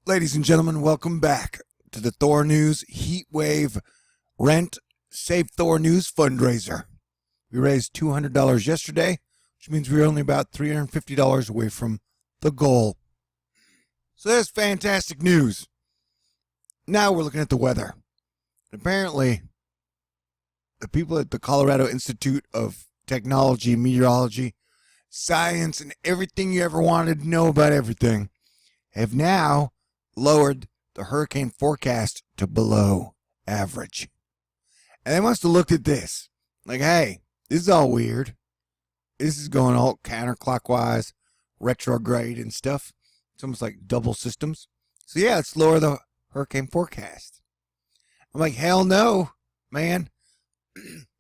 Ladies and gentlemen, welcome back to the THORNEWS Heat Wave Rent Save THORNEWS Fundraiser. We raised $200 yesterday, which means we're only about $350 away from the goal. So that's fantastic news. Now we're looking at the weather. Apparently, the people at the Colorado Institute of Technology and Meteorology, Science, and everything you ever wanted to know about everything have now lowered the hurricane forecast to below average. And they must have looked at this like, hey, this is all weird. This is going all counterclockwise, retrograde and stuff. It's almost like double systems. So yeah, let's lower the hurricane forecast. I'm like, hell no, man.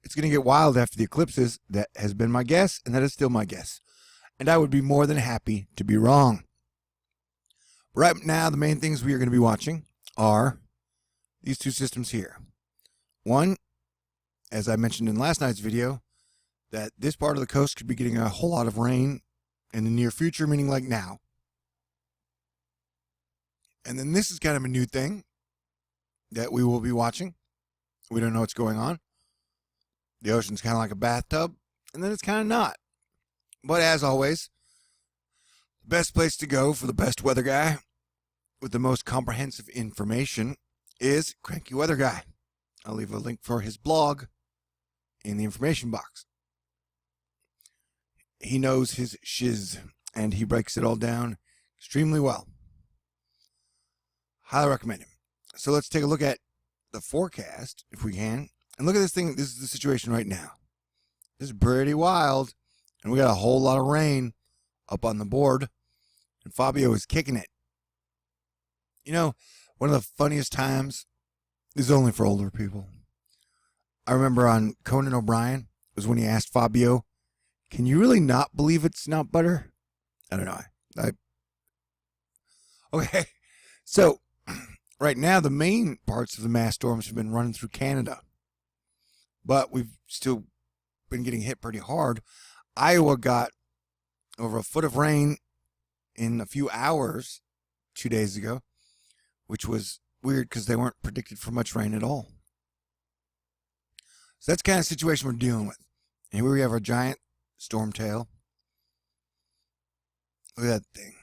It's going to get wild after the eclipses. That has been my guess, and that is still my guess. And I would be more than happy to be wrong. Right now, the main things we are going to be watching are these two systems here. One, as I mentioned in last night's video, that this part of the coast could be getting a whole lot of rain in the near future, meaning like now. And then this is kind of a new thing that we will be watching. We don't know what's going on. The ocean's kind of like a bathtub, and then it's kind of not. But as always, the best place to go for the best weather guy with the most comprehensive information is Crankywxguy. I'll leave a link for his blog in the information box. He knows his shiz, and he breaks it all down extremely well. Highly recommend him. So let's take a look at the forecast, if we can. And look at this thing. This is the situation right now. This is pretty wild. And we got a whole lot of rain up on the board. And Fabio is kicking it. You know, one of the funniest times, this is only for older people. I remember on Conan O'Brien was when he asked Fabio, can you really not believe it's not butter? I don't know. Okay. So right now, the main parts of the mass storms have been running through Canada. But we've still been getting hit pretty hard. Iowa got over a foot of rain in a few hours 2 days ago, which was weird because they weren't predicted for much rain at all. So that's the kind of situation we're dealing with. And here we have our giant storm tail. Look at that thing.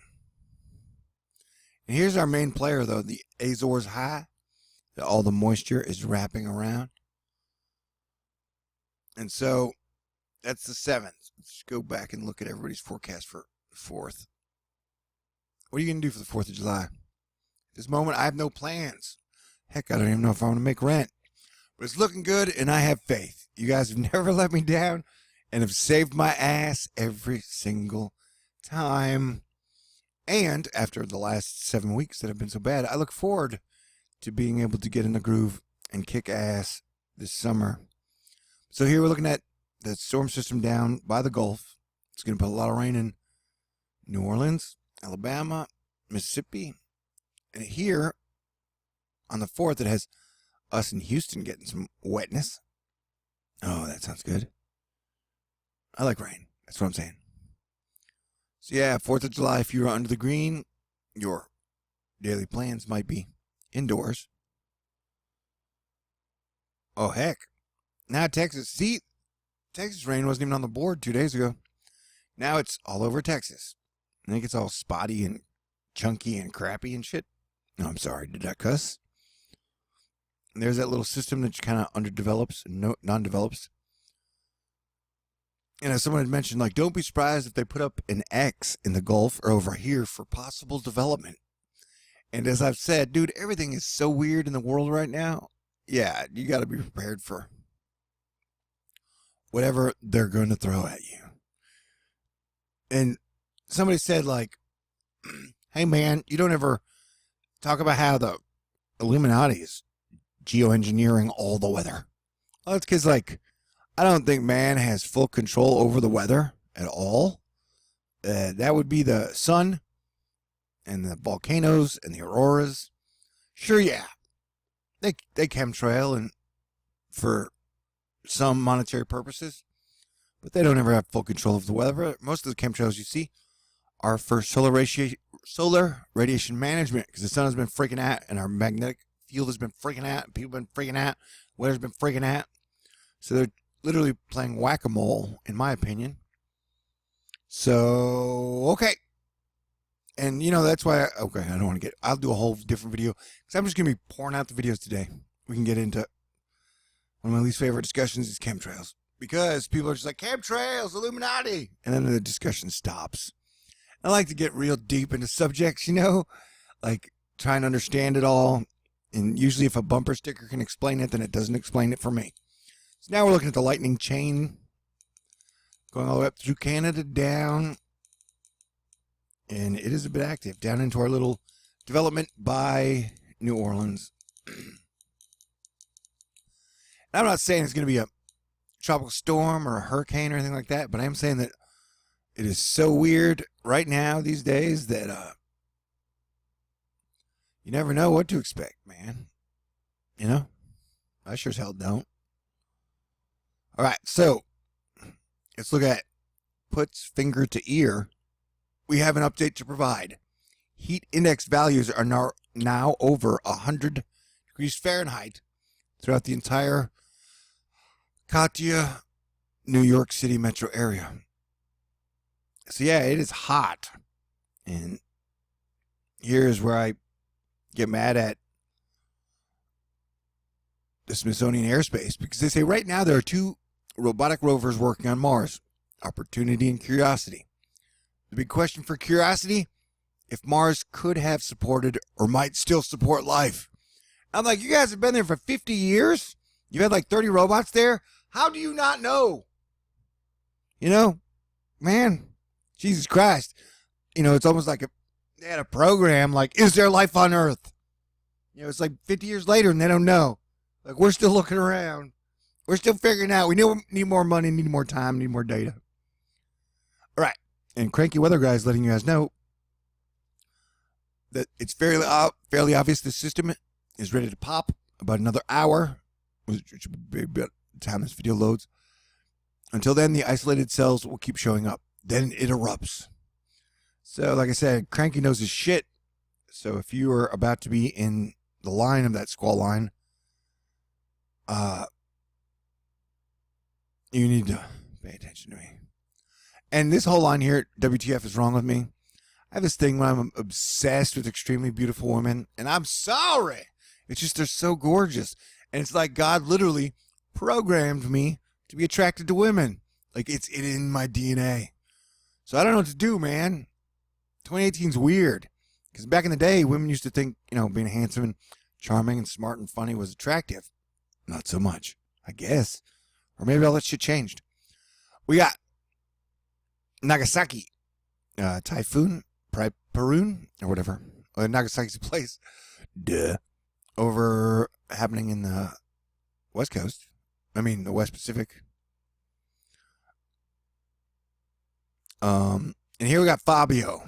And here's our main player, though, the Azores High. All the moisture is wrapping around. And so that's the 7th. Let's go back and look at everybody's forecast for the 4th. What are you going to do for the 4th of July? At this moment, I have no plans. Heck, I don't even know if I want to make rent. But it's looking good, and I have faith. You guys have never let me down and have saved my ass every single time. And after the last 7 weeks that have been so bad, I look forward to being able to get in the groove and kick ass this summer. So here we're looking at the storm system down by the Gulf. It's going to put a lot of rain in New Orleans, Alabama, Mississippi. And here on the 4th, it has us in Houston getting some wetness. Oh, that sounds good. I like rain. That's what I'm saying. So yeah, 4th of July, if you're under the green, your daily plans might be indoors. Oh, heck. Now Texas. See, Texas rain wasn't even on the board 2 days ago. Now it's all over Texas. I think it's all spotty and chunky and crappy and shit. No, I'm sorry. Did I cuss? And there's that little system that kind of underdevelops and non-develops. And as someone had mentioned, like, don't be surprised if they put up an X in the Gulf or over here for possible development. And as I've said, dude, everything is so weird in the world right now. Yeah, you got to be prepared for whatever they're going to throw at you. And somebody said, like, hey, man, you don't ever talk about how the Illuminati is geoengineering all the weather. Well, it's because, like, I don't think man has full control over the weather at all. That would be the sun and the volcanoes and the auroras. Sure, yeah. They chemtrail and for some monetary purposes, but they don't ever have full control of the weather. Most of the chemtrails you see our first solar radiation management, because the sun has been freaking out and our magnetic field has been freaking out and people have been freaking out, weather's been freaking out. So they're literally playing whack-a-mole, in my opinion. So, okay. And, you know, that's why, I don't want to I'll do a whole different video, because I'm just going to be pouring out the videos today. We can get into one of my least favorite discussions is chemtrails. Because people are just like, chemtrails, Illuminati. And then the discussion stops. I like to get real deep into subjects, you know, like trying to understand it all. And usually if a bumper sticker can explain it, then it doesn't explain it for me. So now we're looking at the lightning chain going all the way up through Canada down. And it is a bit active down into our little development by New Orleans. And I'm not saying it's going to be a tropical storm or a hurricane or anything like that, but I am saying that it is so weird right now these days that you never know what to expect, man. You know? I sure as hell don't. All right, so let's look at puts finger to ear. We have an update to provide. Heat index values are now over 100 degrees Fahrenheit throughout the entire Katia, New York City metro area. So yeah, it is hot. And here's where I get mad at the Smithsonian airspace, because they say right now there are 2 robotic rovers working on Mars, Opportunity and Curiosity. The big question for Curiosity, if Mars could have supported or might still support life. I'm like, you guys have been there for 50 years? You've had like 30 robots there? How do you not know? You know, man, Jesus Christ. You know, it's almost like they had a program like, is there life on Earth? You know, it's like 50 years later and they don't know. Like, we're still looking around. We're still figuring out. We need more money, need more time, need more data. All right. And Crankywxguy is letting you guys know that it's fairly obvious the system is ready to pop about another hour, which would be about the time this video loads. Until then, the isolated cells will keep showing up. Then it erupts. So, like I said, Cranky knows his shit. So if you are about to be in the line of that Squall line, you need to pay attention to me. And this whole line here, WTF is wrong with me. I have this thing when I'm obsessed with extremely beautiful women, and I'm sorry. It's just they're so gorgeous. And it's like God literally programmed me to be attracted to women. Like it's in my DNA. So I don't know what to do, man. 2018 is weird. Because back in the day, women used to think, you know, being handsome and charming and smart and funny was attractive. Not so much, I guess. Or maybe all that shit changed. We got Nagasaki, Typhoon, Peroon, or whatever. Nagasaki's a place. Duh. Over happening in the West Coast. I mean, the West Pacific. And here we got Fabio.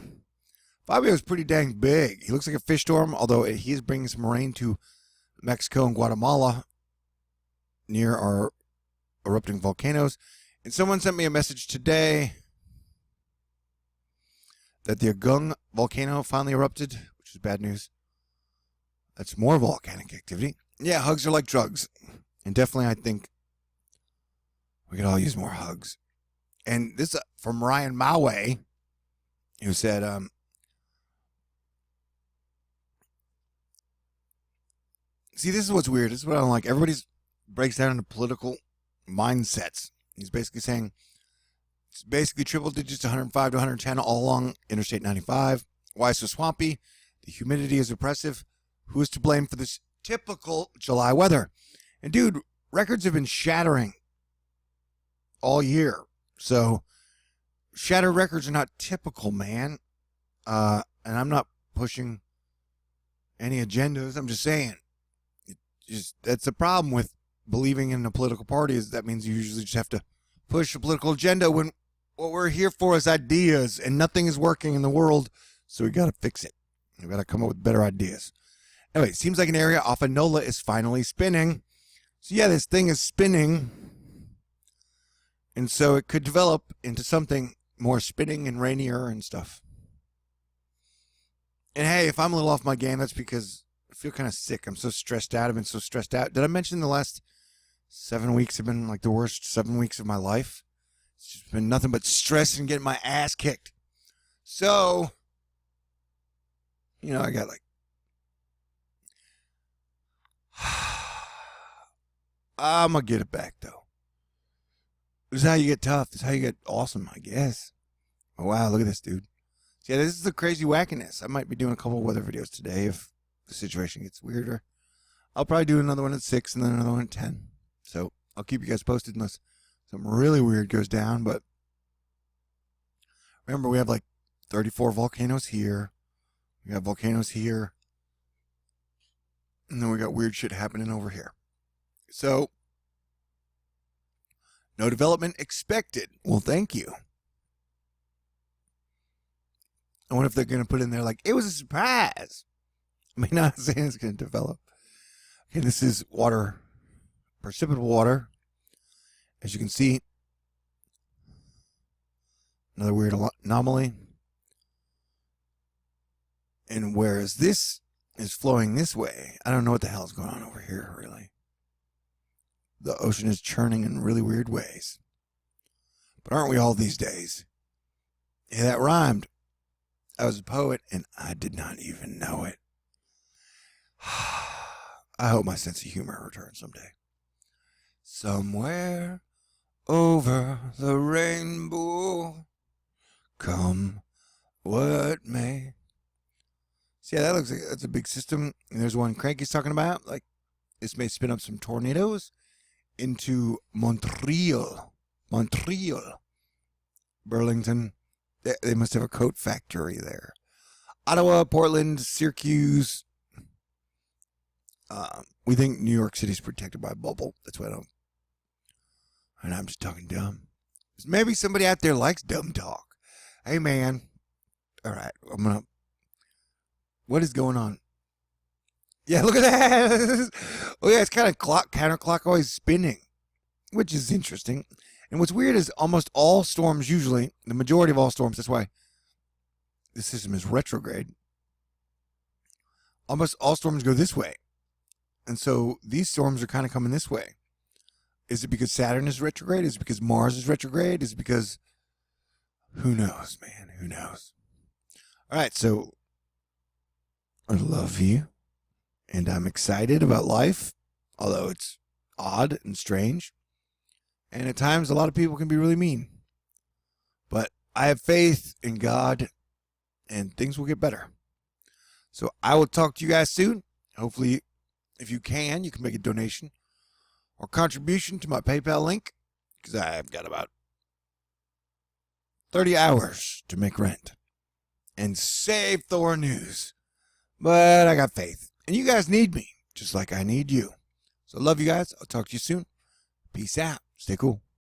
Fabio is pretty dang big. He looks like a fish storm, although he is bringing some rain to Mexico and Guatemala near our erupting volcanoes. And someone sent me a message today that the Agung volcano finally erupted, which is bad news. That's more volcanic activity. Yeah, hugs are like drugs. And definitely I think we could all use more hugs. And this from Ryan Maue, who said, see, this is what's weird. This is what I don't like. Everybody breaks down into political mindsets. He's basically saying it's basically triple digits, 105 to 110 all along Interstate 95. Why so swampy? The humidity is oppressive. Who is to blame for this typical July weather? And dude, records have been shattering all year. So shattered records are not typical, man. And I'm not pushing any agendas. I'm just saying. That's the problem with believing in a political party, is that means you usually just have to push a political agenda when what we're here for is ideas, and nothing is working in the world, so we got to fix it. We got to come up with better ideas. Anyway, it seems like an area off of NOLA is finally spinning. So yeah, this thing is spinning, and so it could develop into something more spinning and rainier and stuff. And hey, if I'm a little off my game, that's because I feel kind of sick. I'm so stressed out. I've been so stressed out. Did I mention the last 7 weeks have been like the worst 7 weeks of my life? It's just been nothing but stress and getting my ass kicked. So, I got like, I'm going to get it back though. This is how you get tough. This is how you get awesome, I guess. Oh, wow, look at this, dude. Yeah, this is the crazy wackiness. I might be doing a couple of weather videos today if the situation gets weirder. I'll probably do another one at 6 and then another one at 10. So I'll keep you guys posted unless something really weird goes down. But remember, we have like 34 volcanoes here. We got volcanoes here. And then we got weird shit happening over here. So, no development expected. Well, thank you. I wonder if they're going to put in there like, it was a surprise. I mean, not saying it's going to develop. Okay, this is water, precipitable water. As you can see, another weird anomaly. And whereas this is flowing this way, I don't know what the hell is going on over here, really. The ocean is churning in really weird ways. But aren't we all these days? Yeah, that rhymed. I was a poet, and I did not even know it. I hope my sense of humor returns someday. Somewhere over the rainbow, come what may. See, yeah, that looks like that's a big system. And there's one Cranky's talking about. Like, this may spin up some tornadoes into Montreal, Burlington. They must have a coat factory there. Ottawa, Portland, Syracuse. We think New York City's protected by a bubble. That's why I don't. And I'm just talking dumb. Maybe somebody out there likes dumb talk. Hey, man. All right. What is going on? Yeah, look at that. Oh, yeah, it's kind of counterclockwise spinning, which is interesting. And what's weird is almost all storms usually, the majority of all storms, that's why the system is retrograde. Almost all storms go this way. And so these storms are kind of coming this way. Is it because Saturn is retrograde? Is it because Mars is retrograde? Is it because... Who knows, man? Who knows? All right, so I love you. And I'm excited about life, although it's odd and strange. And at times, a lot of people can be really mean. But I have faith in God, and things will get better. So I will talk to you guys soon. Hopefully, if you can make a donation or contribution to my PayPal link, because I've got about 30 hours to make rent and save THORNEWS. But I got faith. And you guys need me, just like I need you. So love you guys. I'll talk to you soon. Peace out. Stay cool.